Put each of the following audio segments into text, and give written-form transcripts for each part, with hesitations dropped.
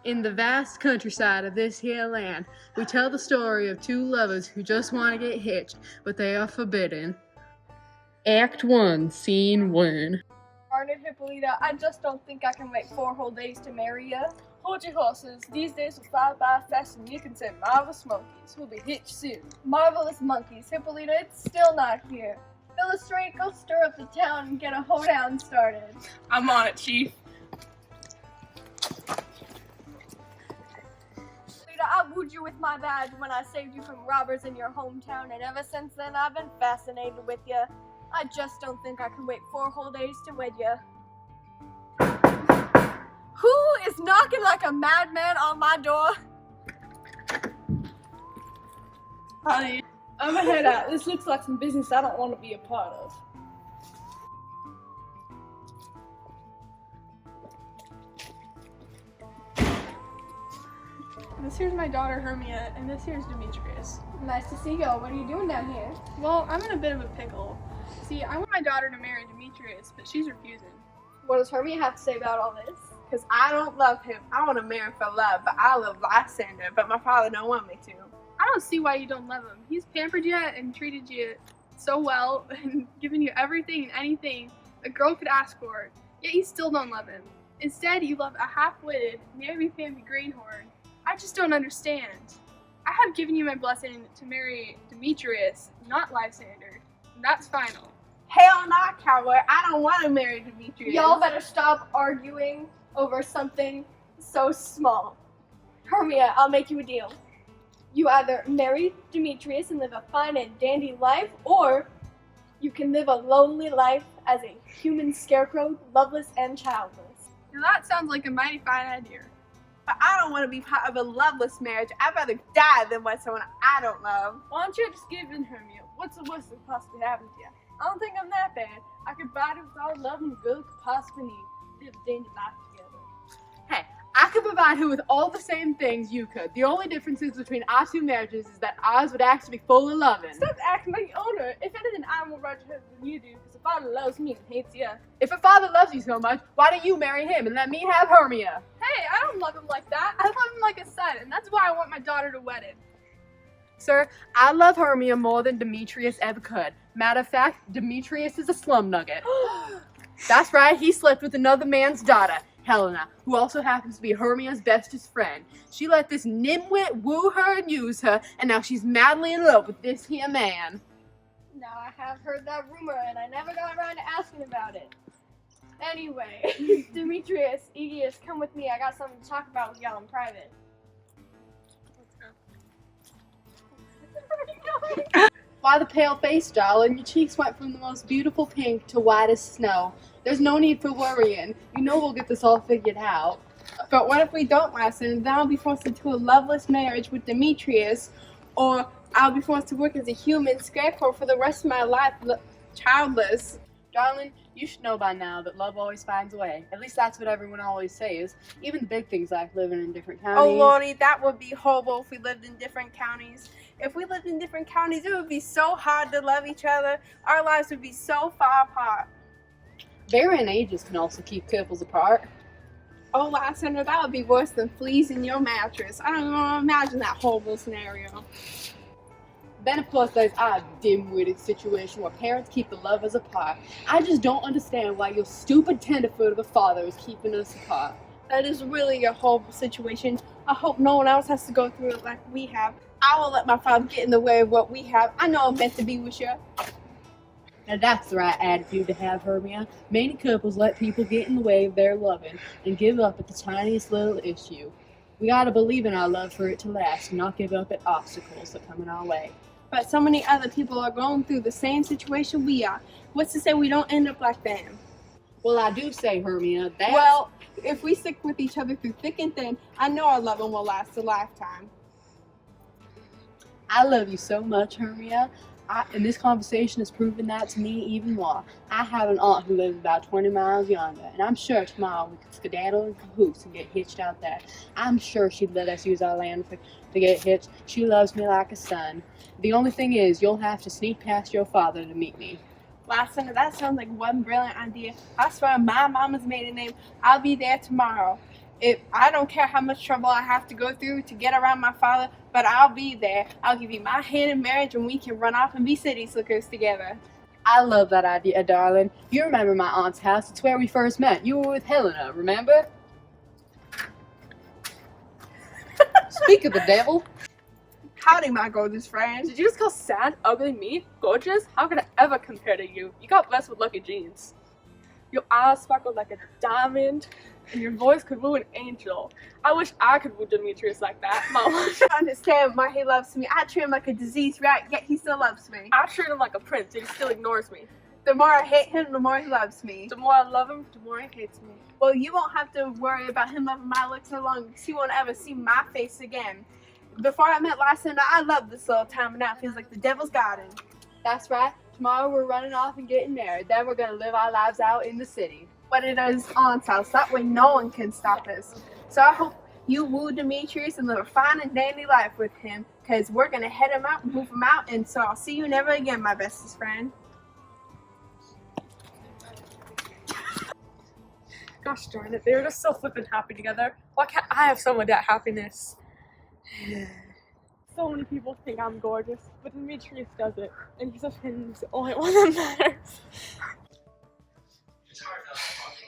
In the vast countryside of this here land, we tell the story of two lovers who just want to get hitched, but they are forbidden. Act 1, Scene 1. Darn it, Hippolyta, I just don't think I can wait 4 whole days to marry ya. Hold your horses. These days will fly by fast and you can say marvelous monkeys. We'll be hitched soon. Marvelous monkeys. Hippolyta, it's still not here. Illustrate, go stir up the town and get a hoedown started. I'm on it, Chief. I wooed you with my badge when I saved you from robbers in your hometown, and ever since then I've been fascinated with you. I just don't think I can wait 4 whole days to wed you. Who is knocking like a madman on my door? Honey, I'm gonna head out. This looks like some business I don't want to be a part of. This here's my daughter Hermia, and this here's Demetrius. Nice to see you. What are you doing down here? Well, I'm in a bit of a pickle. See, I want my daughter to marry Demetrius, but she's refusing. What does Hermia have to say about all this? Because I don't love him. I want to marry him for love, but I love Lysander, but my father don't want me to. I don't see why you don't love him. He's pampered you and treated you so well and given you everything and anything a girl could ask for, yet you still don't love him. Instead, you love a half-witted, namby-pamby greenhorn. I just don't understand. I have given you my blessing to marry Demetrius, not Lysander, and that's final. Hell no, cowboy. I don't want to marry Demetrius. Y'all better stop arguing over something so small. Hermia, I'll make you a deal. You either marry Demetrius and live a fine and dandy life, or you can live a lonely life as a human scarecrow, loveless and childless. Now that sounds like a mighty fine idea. But I don't want to be part of a loveless marriage. I'd rather die than with someone I don't love. Why don't you just give in, Hermia? What's the worst that could possibly happen to you? I don't think I'm that bad. I could provide with all love and a girl could possibly need. Live a dangerous life together. Hey, I could provide her with all the same things you could. The only difference between our two marriages is that ours would actually be full of loving. Stop acting like the owner. If anything, I'm more right than you do, because the father loves me and hates you. If a father loves you so much, why don't you marry him and let me have Hermia? Hey, I don't love him like that. I love him like a son, and that's why I want my daughter to wed him. Sir, I love Hermia more than Demetrius ever could. Matter of fact, Demetrius is a slum nugget. That's right, he slept with another man's daughter, Helena, who also happens to be Hermia's bestest friend. She let this nimwit woo her and use her, and now she's madly in love with this here man. Now I have heard that rumor and I never got around to asking about it. Anyway, Demetrius, Aegeus, come with me. I got something to talk about with y'all in private. Why the pale face, darling? Your cheeks went from the most beautiful pink to white as snow. There's no need for worrying. You know we'll get this all figured out. But what if we don't, Lysander? Then I'll be forced into a loveless marriage with Demetrius, or I'll be forced to work as a human scarecrow for the rest of my life, childless. Darling, you should know by now that love always finds a way. At least that's what everyone always says. Even the big things like living in different counties. Oh, Lordy, that would be horrible if we lived in different counties. If we lived in different counties, it would be so hard to love each other. Our lives would be so far apart. Varying ages can also keep couples apart. Oh, Lysander, that would be worse than fleas in your mattress. I don't even want to imagine that horrible scenario. Then, of course, there's our dim-witted situation where parents keep the lovers apart. I just don't understand why your stupid tenderfoot of a father is keeping us apart. That is really a horrible situation. I hope no one else has to go through it like we have. I won't let my father get in the way of what we have. I know I'm meant to be with you. Now that's the right attitude to have, Hermia. Many couples let people get in the way of their loving and give up at the tiniest little issue. We gotta believe in our love for it to last and not give up at obstacles that come in our way. But so many other people are going through the same situation we are. What's to say we don't end up like them? Well, I do say, Hermia, that... Well, if we stick with each other through thick and thin, I know our loving will last a lifetime. I love you so much, Hermia. And this conversation has proven that to me even more. I have an aunt who lives about 20 miles yonder, and I'm sure tomorrow we could skedaddle in cahoots and get hitched out there. I'm sure she'd let us use our land to get hitched. She loves me like a son. The only thing is, you'll have to sneak past your father to meet me. Lysander, that sounds like one brilliant idea. I swear on my mama's maiden name, I'll be there tomorrow. I don't care how much trouble I have to go through to get around my father, but I'll be there. I'll give you my hand in marriage and we can run off and be city slickers together. I love that idea, darling. You remember my aunt's house. It's where we first met. You were with Helena, remember? Speak of the devil. Howdy, my gorgeous friend. Did you just call sad, ugly, me, gorgeous? How could I ever compare to you? You got blessed with lucky genes. Your eyes sparkle like a diamond, and your voice could woo an angel. I wish I could woo Demetrius like that. Mama. I don't understand why he loves me. I treat him like a diseased rat, yet he still loves me. I treat him like a prince, and he still ignores me. The more I hate him, the more he loves me. The more I love him, the more he hates me. Well, you won't have to worry about him loving my looks so long because he won't ever see my face again. Before I met Lysander, I loved this little town, but now it feels like the devil's garden. That's right. Tomorrow we're running off and getting married. Then we're going to live our lives out in the city. But it is aunt's house. That way no one can stop us. So I hope you woo Demetrius and live a fine and dandy life with him because we're going to head him out and move him out. And so I'll see you never again, my bestest friend. Gosh darn it, they were just so flippin' happy together. Why can't I have some of that happiness? So many people think I'm gorgeous, but Demetrius does it, and he's the only one that matters.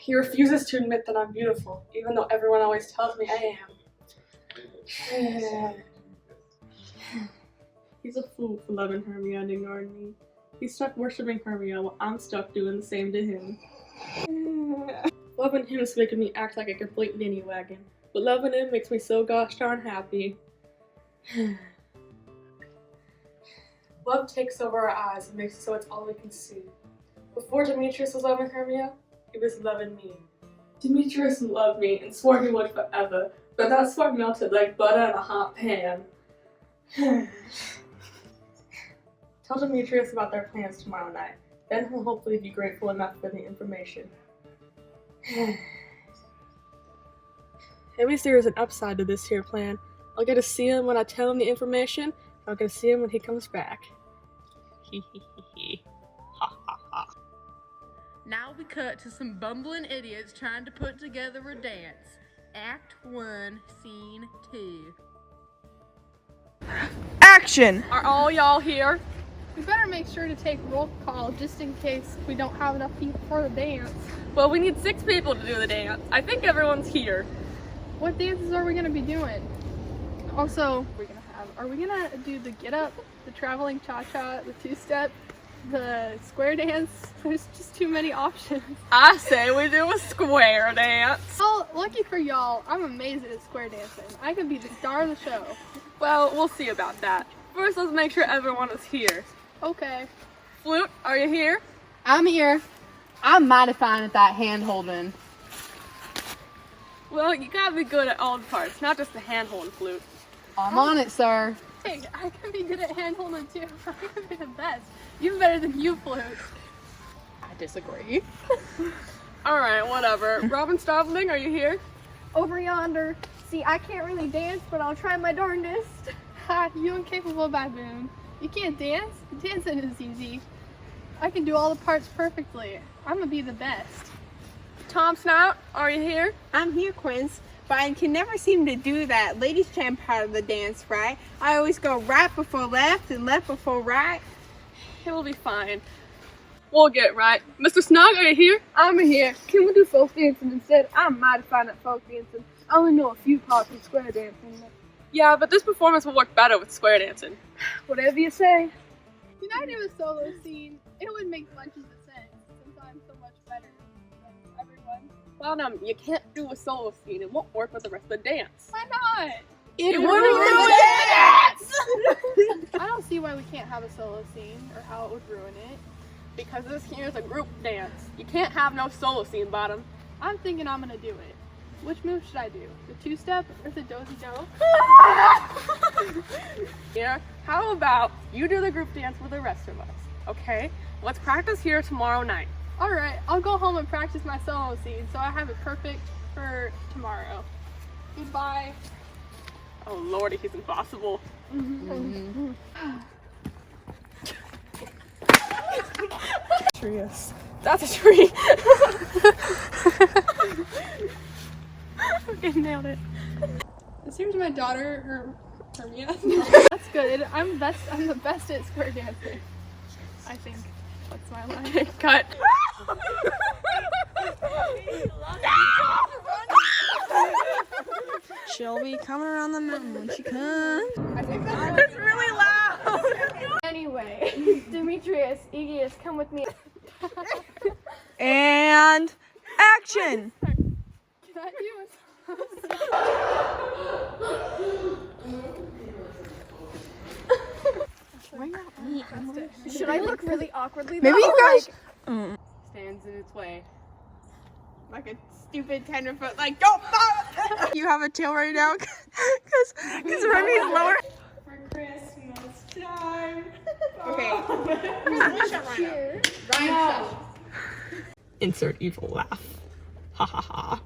He refuses to admit that I'm beautiful, even though everyone always tells me I am. He's a fool for loving Hermia and ignoring me. He's stuck worshipping Hermia while I'm stuck doing the same to him. Loving him is making me act like a complete ninny wagon, but loving him makes me so gosh darn happy. Love takes over our eyes and makes it so it's all we can see. Before Demetrius was loving Hermia, he was loving me. Demetrius loved me and swore he would forever, but that swore melted like butter in a hot pan. Tell Demetrius about their plans tomorrow night. Then he'll hopefully be grateful enough for the information. At least there is an upside to this here plan. I'll get to see him when I tell him the information. I'll get to see him when he comes back. Hee hee hee hee. Ha ha ha. Now we cut to some bumbling idiots trying to put together a dance. Act 1, Scene 2. Action! Are all y'all here? We better make sure to take roll call just in case we don't have enough people for the dance. Well, we need 6 people to do the dance. I think everyone's here. What dances are we gonna be doing? Also, are we gonna do the get up, the traveling cha-cha, the two-step, the square dance? There's just too many options. I say we do a square dance. Oh, lucky for y'all, I'm amazing at square dancing. I could be the star of the show. Well, we'll see about that. First, let's make sure everyone is here. Okay. Flute, are you here? I'm here. I'm mighty fine at that hand holding. Well, you gotta be good at all the parts, not just the hand-holding flute. I'm on it, sir. Hey, I can be good at hand holding too. I can be the best. Even better than you, Flute. I disagree. Alright, whatever. Robin Stobling, are you here? Over yonder. See, I can't really dance, but I'll try my darndest. Ha, you incapable baboon. You can't dance? Dancing is easy. I can do all the parts perfectly. I'm gonna be the best. Tom Snout, are you here? I'm here, Quince, but I can never seem to do that ladies' champ part of the dance, right? I always go right before left and left before right. It will be fine. We'll get right. Mr. Snug, are you here? I'm here. Can we do folk dancing instead? I'm mighty fine at folk dancing. I only know a few parts of square dancing. Yeah, but this performance will work better with square dancing. Whatever you say. Can I do a solo scene? It would make bunches of sense since I'm so much better than everyone. Well, no, you can't do a solo scene. It won't work with the rest of the dance. Why not? It wouldn't ruin I don't see why we can't have a solo scene or how it would ruin it. Because this here is a group dance. You can't have no solo scene, Bottom. I'm thinking I'm gonna do it. Which move should I do? The two-step or the dozy-do? Here, how about you do the group dance with the rest of us, okay? Let's practice here tomorrow night. Alright, I'll go home and practice my solo scene so I have it perfect for tomorrow. Goodbye. Oh lordy, he's impossible. Trees. That's a tree. Okay, nailed it. This here's my daughter, Hermia. That's good. I'm the best at square dancing. I think. That's my line. Cut. She'll be coming around the mountain when she comes. It's really loud. Anyway, Demetrius, Aegeus, come with me. And action. That you Should I look really awkwardly? Maybe though? you guys. Stands in its way. Like a stupid tenderfoot, like, don't fall! You have a tail right now? Because Remy's lower. for Christmas time. Okay. Insert evil laugh. Ha ha ha.